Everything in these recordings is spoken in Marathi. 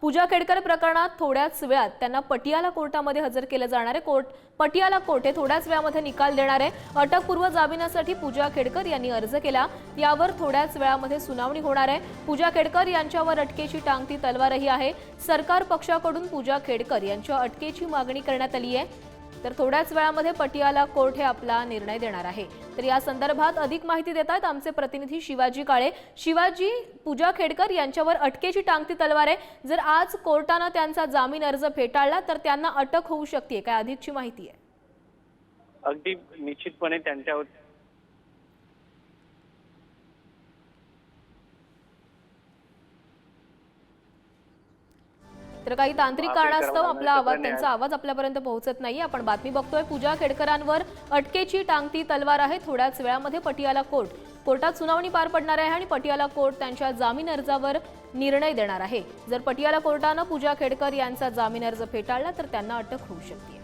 पूजा खेडकर प्रकरणात थोड्याच वेळात त्यांना पटियाला कोर्टामध्ये हजर केले जाणार आहे। पटियाला कोर्ट हे थोड्याच वेळामध्ये निकाल देणार आहे। अटकपूर्व जामिनासाठी पूजा खेडकर यांनी अर्ज केला, यावर थोड्याच वेळामध्ये सुनावणी होणार आहे। पूजा खेडकर यांच्यावर अटकेची टांगती तलवारही आहे। सरकार पक्षाकडून पूजा खेडकर यांच्या अटकेची मागणी करण्यात आली आहे, तर थोड्याच वेळामध्ये पटियाला कोर्ट हे आपला निर्णय देणार आहे। तर या संदर्भात अधिक माहिती देतात आमचे प्रतिनिधी शिवाजी काळे। शिवाजी, पूजा खेडकर यांच्यावर अटकेची टांगती तलवार आहे। जर आज कोर्टाने त्यांचा जामीन अर्ज फेटाळला तर त्यांना अटक होऊ शकते, काय अधिकची माहिती आहे? अगदी निश्चितपणे त्यांच्यावर तर काही तांत्रिक कारणास्तव त्यांचा आवाज आपल्यापर्यंत पोहोचत नाही। आपण बातमी बघतोय, पूजा खेडकरांवर अटकेची टांगती तलवार आहे। थोड्याच वेळामध्ये पटियाला कोर्टात सुनावणी पार पडणार आहे आणि पटियाला कोर्ट त्यांच्या जामीन अर्जावर निर्णय देणार आहे। जर पटियाला कोर्टाने पूजा खेडकर यांचा जामीन अर्ज फेटाळला तर त्यांना अटक होऊ शकते।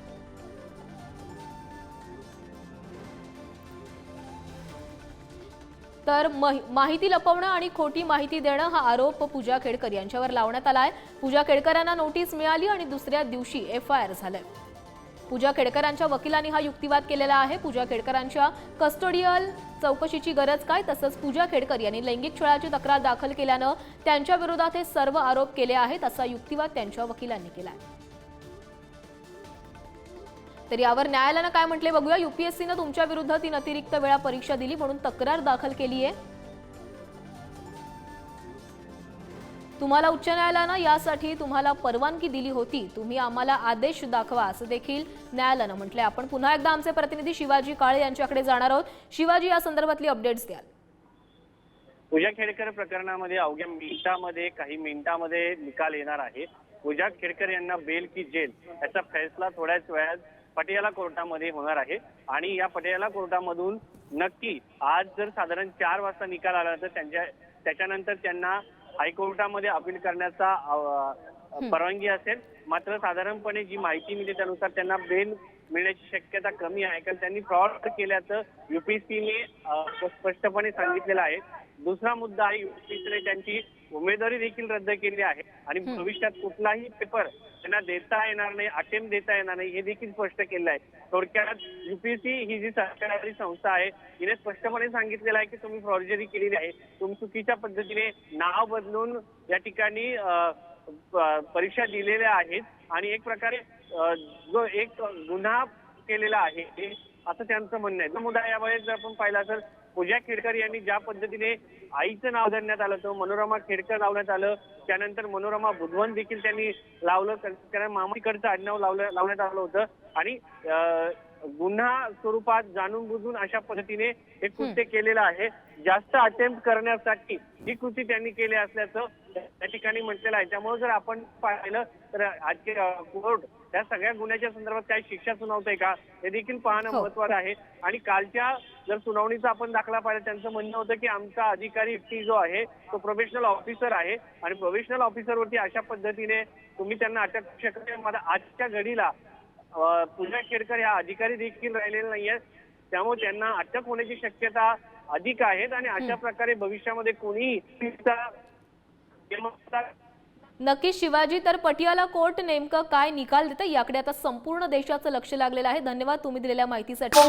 तर माहिती लपवणं आणि खोटी माहिती देणं हा आरोप पूजा खेडकर यांच्यावर लावण्यात आला आहे। पूजा खेडकरांना नोटीस मिळाली आणि दुसऱ्या दिवशी एफआयआर झालंय। पूजा खेडकरांच्या वकिलांनी हा युक्तिवाद केलेला आहे। पूजा खेडकरांच्या कस्टोडियल चौकशीची गरज काय, तसंच पूजा खेडकर यांनी लैंगिक छळाची तक्रार दाखल केल्यानं त्यांच्या विरोधात हे सर्व आरोप केले आहेत, असा युक्तिवाद त्यांच्या वकिलांनी केला आहे। तर यावर न्यायालयाने काय म्हटले बघूया। यूपीएससीने तुमच्या विरुद्ध 3 अतिरिक्त वेळा परीक्षा दिली म्हणून तक्रार दाखल केली आहे। तुम्हाला उच्च न्यायालयाने यासाठी तुम्हाला परवानगी दिली होती, तुम्ही आम्हाला आदेश दाखवा, असं देखील न्यायालयाने म्हटले। आपण पुन्हा एकदा आमचे प्रतिनिधी शिवाजी काळे यांच्याकडे जाणार आहोत। शिवाजी, या संदर्भातली अपडेट्स द्याल? पूजा खेडकर प्रकरणामध्ये अवघ्या काही मिनिटांमध्ये निकाल येणार आहे। पूजा खेडकर यांना बेल की जेल याचा फैसला थोड्याच वेळात पटियाला कोर्टामध्ये होणार आहे आणि या पटियाला कोर्टामधून नक्की आज जर साधारण 4 वाजता निकाल आला तर त्याच्यानंतर त्यांना हायकोर्टामध्ये अपील करण्याचा परवानगी असेल। मात्र साधारणपणे जी माहिती मिळते त्यानुसार त्यांना बेल मिळण्याची शक्यता कमी आहे, कारण त्यांनी फ्रॉड केल्याचं यूपीएससीने स्पष्टपणे सांगितलेलं आहे। दुसरा मुद्दा आहे, यूपीएससीने त्यांची उमेदवारी देखील रद्द केली आहे आणि भविष्यात कुठलाही पेपर त्यांना देता येणार नाही, अटेम्प्ट देता येणार नाही, हे देखील स्पष्ट केलं आहे। थोडक्यात यूपीएससी ही जी सरकारी संस्था आहे हिने स्पष्टपणे सांगितलेलं आहे की तुम्ही फ्रॉडजरी केलेली आहे, तुम्ही चुकीच्या पद्धतीने नाव बदलून या ठिकाणी परीक्षा दिलेल्या आहेत आणि एक प्रकारे जो एक गुन्हा केलेला आहे असं त्यांचं म्हणणं आहे। मुद्दा यावेळेस जर आपण पाहिला तर पूजा खेडकर यांनी ज्या पद्धतीने आईचं नाव देण्यात आलं होतं, मनोरमा खेडकर लावण्यात आलं, त्यानंतर मनोरमा बुधवन देखील त्यांनी लावलं, कारण मामाकडचं आडनाव लावण्यात आलं होतं आणि गुन्हा स्वरूपात जाणून बुजून अशा पद्धतीने हे कृत्य केलेलं आहे। जास्त अटेम्प्ट करण्यासाठी ही कृती त्यांनी केली असल्याचं त्या ठिकाणी म्हटलेलं आहे। त्यामुळे जर आपण पाहिलं तर आजचे कोर्ट त्या सगळ्या गुन्ह्याच्या संदर्भात काही शिक्षा सुनावतंय का हे देखील पाहणं महत्त्वाचं आहे। आणि कालच्या जर सुनावणीचा आपण दाखला पाहिला, त्यांचं म्हणणं होतं की आमचा अधिकारी व्यक्ती जो आहे तो प्रोबेशनल ऑफिसर आहे आणि प्रोबेशनल ऑफिसरवरती अशा पद्धतीने तुम्ही त्यांना अटक करू शकत नाही। मला आजच्या घडीला पूजा खेडकर ह्या अधिकारी देखील राहिलेले नाहीये, त्यामुळे त्यांना अटक होण्याची शक्यता अधिक आहे आणि अशा प्रकारे भविष्यामध्ये कोणीही नक्की शिवाजी, तर पटियाला कोर्ट नेमकं काय निकाल देतं याकडे आता संपूर्ण देशाचं लक्ष लागलेलं आहे। धन्यवाद तुम्ही दिलेल्या माहितीसाठी।